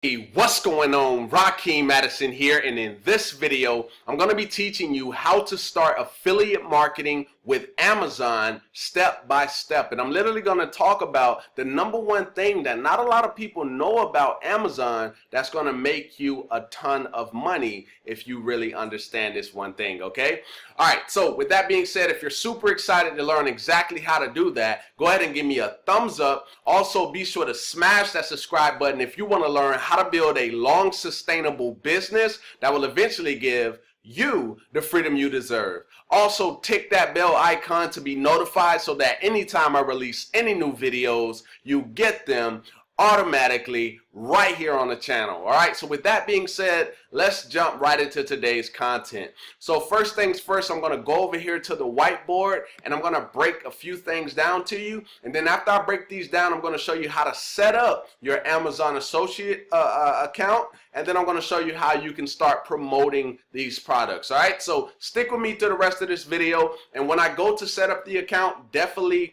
Hey, what's going on? Rakeem Madison here, and in this video I'm going to be teaching you how to start affiliate marketing with Amazon step by step. And I'm literally going to talk about the number one thing that not a lot of people know about Amazon that's going to make you a ton of money if you really understand this one thing, okay? Alright, so with that being said, if you're super excited to learn exactly how to do that, go ahead and give me a thumbs up. Also, be sure to smash that subscribe button if you want to learn how to build a long, sustainable business that will eventually give you the freedom you deserve. Also, tick that bell icon to be notified so that anytime I release any new videos, you get them automatically right here on the channel. All right, so with that being said, let's jump right into today's content. So first things first, I'm going to go over here to the whiteboard and I'm going to break a few things down to you, and then after I break these down, I'm going to show you how to set up your Amazon associate account, and then I'm going to show you how you can start promoting these products. All right, so stick with me to the rest of this video, and when I go to set up the account, definitely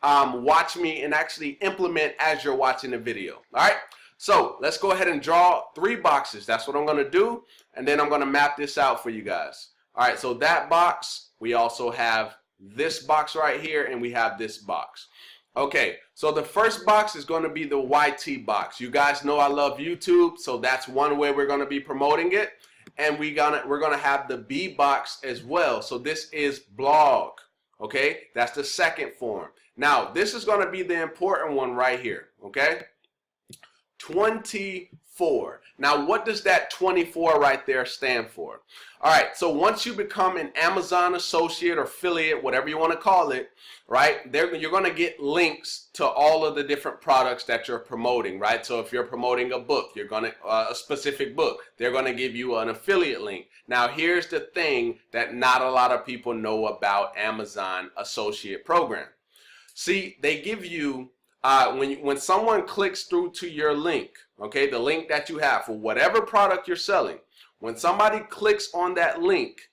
watch me and actually implement as you're watching the video. All right, so let's go ahead and draw 3 boxes. That's what I'm going to do, and then I'm going to map this out for you guys. All right, so that box, we also have this box right here, and we have this box. Okay, so the first box is going to be the YT box. You guys know I love YouTube, so that's one way we're going to be promoting it. And we're gonna have the B box as well. So this is blog. Okay, that's the second form. Now, this is going to be the important one right here, okay? 24. Now, what does that 24 right there stand for? All right, so once you become an Amazon associate or affiliate, whatever you want to call it, right, you're going to get links to all of the different products that you're promoting, right? So if you're promoting a book, you're going to, a specific book, they're going to give you an affiliate link. Now, here's the thing that not a lot of people know about Amazon associate program. See, they give you, when someone clicks through to your link, okay, the link that you have for whatever product you're selling, when somebody clicks on that link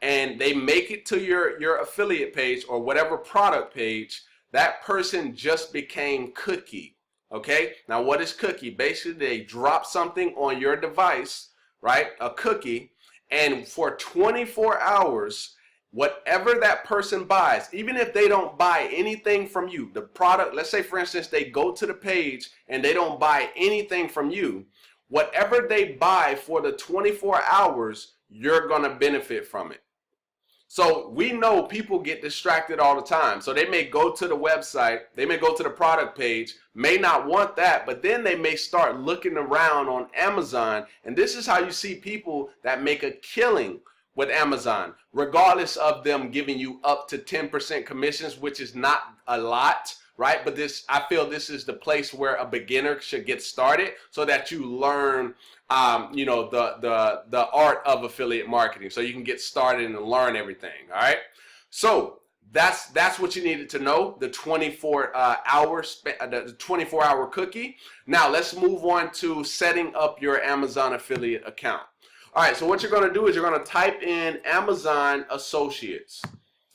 and they make it to your affiliate page or whatever product page, that person just became cookie, okay? Now, what is cookie? Basically, they drop something on your device, right, a cookie, and for 24 hours, whatever that person buys, even if they don't buy anything from you, the product, let's say for instance, they go to the page and they don't buy anything from you, whatever they buy for the 24 hours, you're going to benefit from it. So we know people get distracted all the time. So they may go to the website, they may go to the product page, may not want that, but then they may start looking around on Amazon. And this is how you see people that make a killing with Amazon, regardless of them giving you up to 10% commissions, which is not a lot, right? But this, I feel this is the place where a beginner should get started so that you learn, you know, the art of affiliate marketing, so you can get started and learn everything. All right. So that's what you needed to know. The 24-hour cookie. Now let's move on to setting up your Amazon affiliate account. All right, so what you're going to do is you're going to type in Amazon Associates.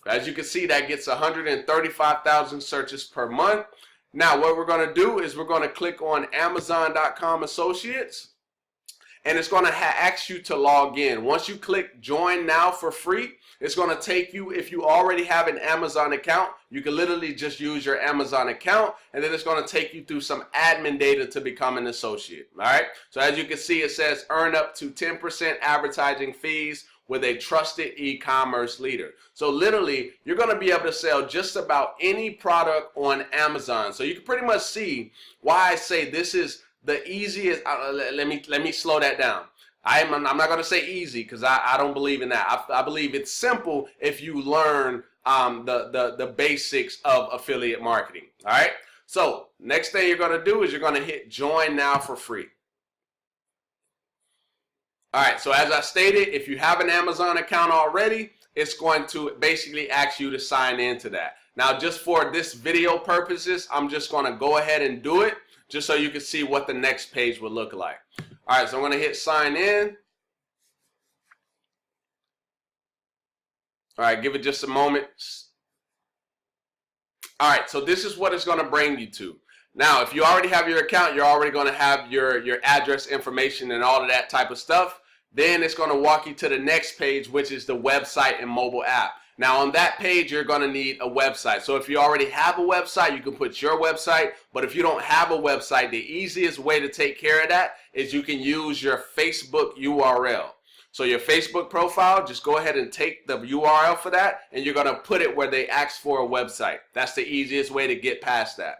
As you can see, that gets 135,000 searches per month. Now, what we're going to do is we're going to click on Amazon.com Associates, and it's going to ask you to log in. Once you click Join Now for free, it's going to take you, if you already have an Amazon account, you can literally just use your Amazon account, and then it's going to take you through some admin data to become an associate. All right. So as you can see, it says earn up to 10% advertising fees with a trusted e-commerce leader. So literally, you're going to be able to sell just about any product on Amazon. So you can pretty much see why I say this is the easiest. Let me slow that down. I'm not going to say easy because I don't believe in that. I believe it's simple if you learn the basics of affiliate marketing. All right. So next thing you're going to do is you're going to hit Join Now for free. All right. So as I stated, if you have an Amazon account already, it's going to basically ask you to sign into that. Now, just for this video purposes, I'm just going to go ahead and do it just so you can see what the next page would look like. All right, so I'm going to hit sign in. All right, give it just a moment. All right, so this is what it's going to bring you to. Now, if you already have your account, you're already going to have your address information and all of that type of stuff. Then it's going to walk you to the next page, which is the website and mobile app. Now, on that page, you're going to need a website. So if you already have a website, you can put your website. But if you don't have a website, the easiest way to take care of that is you can use your Facebook URL. So your Facebook profile, just go ahead and take the URL for that, and you're going to put it where they ask for a website. That's the easiest way to get past that.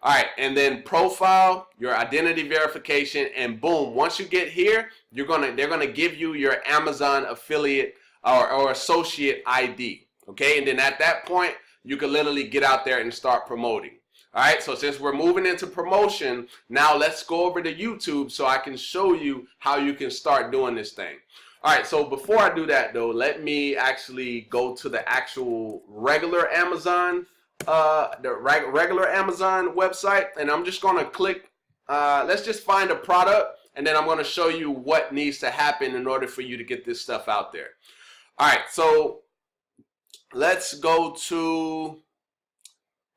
All right, and then profile, your identity verification, and boom, once you get here, they're gonna give you your Amazon affiliate or associate ID. Okay, and then at that point, you can literally get out there and start promoting. All right, so since we're moving into promotion, now let's go over to YouTube so I can show you how you can start doing this thing. All right, so before I do that though, let me actually go to the actual regular Amazon regular Amazon website, and I'm just going to click, let's just find a product, and then I'm going to show you what needs to happen in order for you to get this stuff out there. All right, so let's go to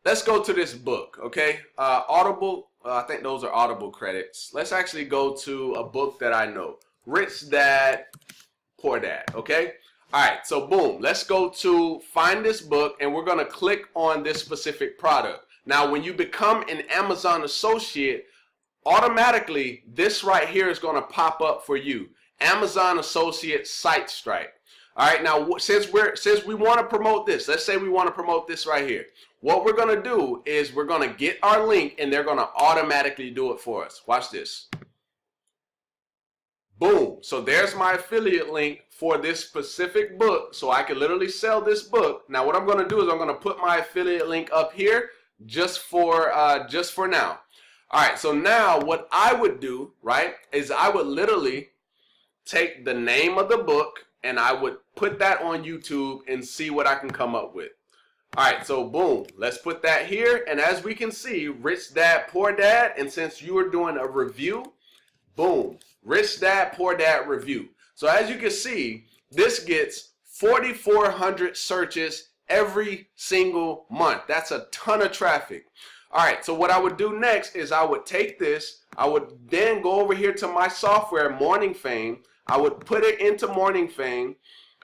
this book, okay? Audible, I think those are Audible credits. Let's actually go to a book that I know, Rich Dad, Poor Dad, okay? All right, so boom, let's go to find this book, and we're going to click on this specific product. Now, when you become an Amazon associate, automatically this right here is going to pop up for you. Amazon Associate Site Stripe. All right, now since we want to promote this, let's say we want to promote this right here. What we're going to do is we're going to get our link, and they're going to automatically do it for us. Watch this. Boom. So there's my affiliate link for this specific book, so I can literally sell this book. Now what I'm going to do is I'm going to put my affiliate link up here just for now. All right, so now what I would do, right, is I would literally take the name of the book and I would put that on YouTube and see what I can come up with. All right, so boom, let's put that here, and as we can see, Rich Dad, Poor Dad, and since you are doing a review, boom, Rich Dad, Poor Dad review. So as you can see, this gets 4,400 searches every single month. That's a ton of traffic. All right, so what I would do next is I would take this, I would then go over here to my software, Morning Fame. I would put it into Morning Fame,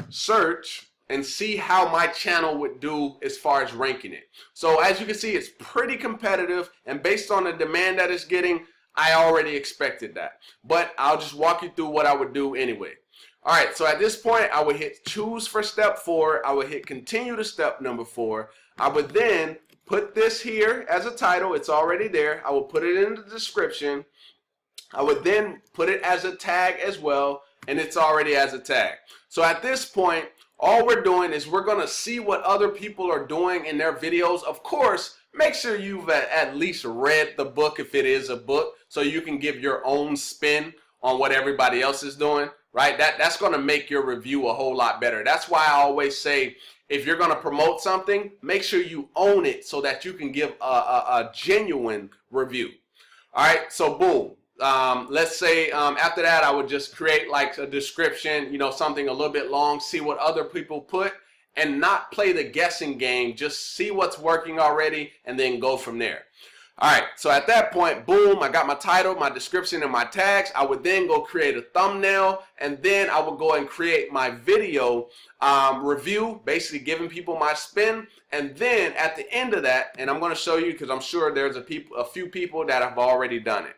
search, and see how my channel would do as far as ranking it. So as you can see, it's pretty competitive, and based on the demand that it's getting, I already expected that, but I'll just walk you through what I would do anyway. All right, so at this point, I would hit choose for step 4. I would hit continue to step number 4. I would then put this here as a title. It's already there. I will put it in the description. I would then put it as a tag as well, and it's already as a tag. So at this point, all we're doing is we're going to see what other people are doing in their videos. Of course, make sure you've at least read the book if it is a book, so you can give your own spin on what everybody else is doing, right? That's going to make your review a whole lot better. That's why I always say, if you're going to promote something, make sure you own it so that you can give a genuine review. All right, so boom. Let's say after that, I would just create like a description, you know, something a little bit long, see what other people put, and not play the guessing game. Just see what's working already and then go from there. All right, so at that point, boom, I got my title, my description, and my tags. I would then go create a thumbnail, and then I would go and create my video review, basically giving people my spin. And then at the end of that, and I'm going to show you because I'm sure there's a few people that have already done it.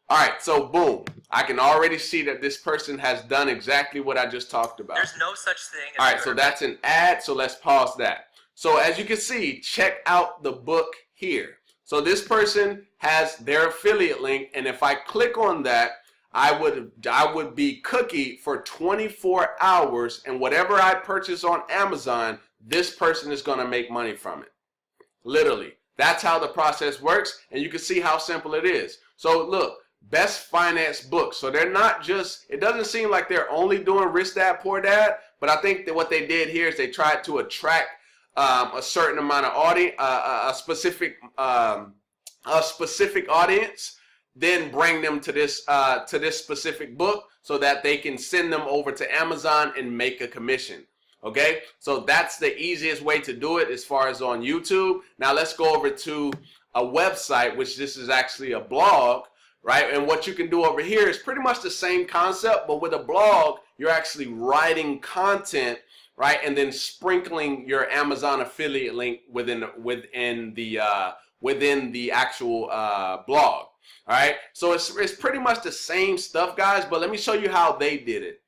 All right, so boom, I can already see that this person has done exactly what I just talked about. There's no such thing as all right, so that's an ad, so let's pause that. So as you can see, check out the book here. So this person has their affiliate link, and if I click on that, I would be cookie for 24 hours, and whatever I purchase on Amazon, this person is going to make money from it. Literally. That's how the process works, and you can see how simple it is. So look, best finance books. So they're not just, it doesn't seem like they're only doing Rich Dad, Poor Dad, but I think that what they did here is they tried to attract a certain amount of audience, a specific audience, then bring them to this specific book so that they can send them over to Amazon and make a commission. Okay, so that's the easiest way to do it as far as on YouTube. Now let's go over to a website, which this is actually a blog, right? And what you can do over here is pretty much the same concept, but with a blog, you're actually writing content, right? And then sprinkling your Amazon affiliate link within the actual blog. All right, so it's pretty much the same stuff, guys, but let me show you how they did it.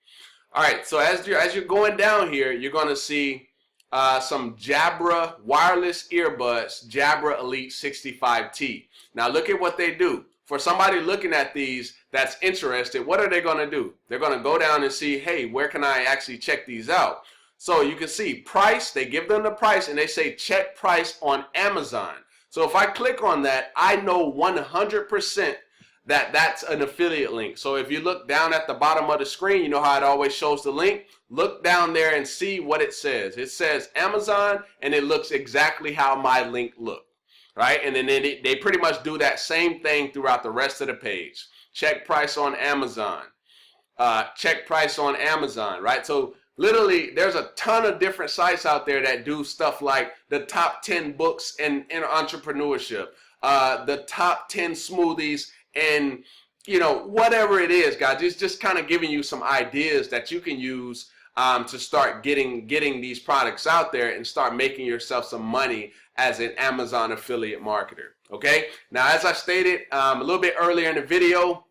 All right, so as you're going down here, you're going to see some Jabra wireless earbuds, Jabra Elite 65T. Now look at what they do. For somebody looking at these that's interested, what are they going to do? They're going to go down and see, hey, where can I actually check these out? So you can see price, they give them the price, and they say check price on Amazon. So if I click on that, I know 100% that that's an affiliate link. So if you look down at the bottom of the screen, you know how it always shows the link? Look down there and see what it says. It says Amazon, and it looks exactly how my link looked, right? And then they pretty much do that same thing throughout the rest of the page. Check price on Amazon. Check price on Amazon, right? So literally, there's a ton of different sites out there that do stuff like the top 10 books in entrepreneurship, the top 10 smoothies, and you know, whatever it is, guys. It's just kind of giving you some ideas that you can use to start getting these products out there and start making yourself some money as an Amazon affiliate marketer. Okay. Now, as I stated a little bit earlier in the video,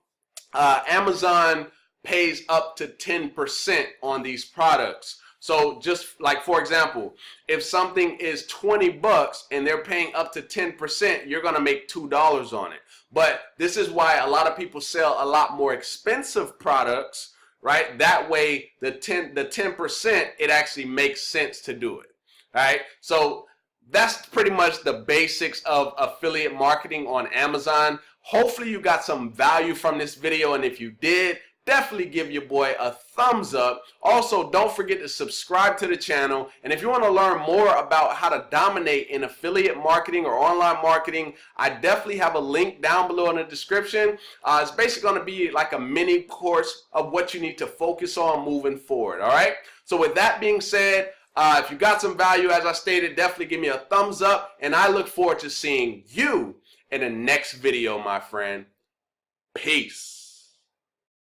Amazon pays up to 10% on these products. So just like, for example, if something is 20 bucks and they're paying up to 10%, you're going to make $2 on it. But this is why a lot of people sell a lot more expensive products, right? That way the 10%, it actually makes sense to do it. All right. So that's pretty much the basics of affiliate marketing on Amazon. Hopefully you got some value from this video, and if you did, definitely give your boy a thumbs up. Also, don't forget to subscribe to the channel. And if you want to learn more about how to dominate in affiliate marketing or online marketing, I definitely have a link down below in the description. It's basically going to be like a mini course of what you need to focus on moving forward. All right. So with that being said, if you got some value, as I stated, definitely give me a thumbs up. And I look forward to seeing you in the next video, my friend. Peace.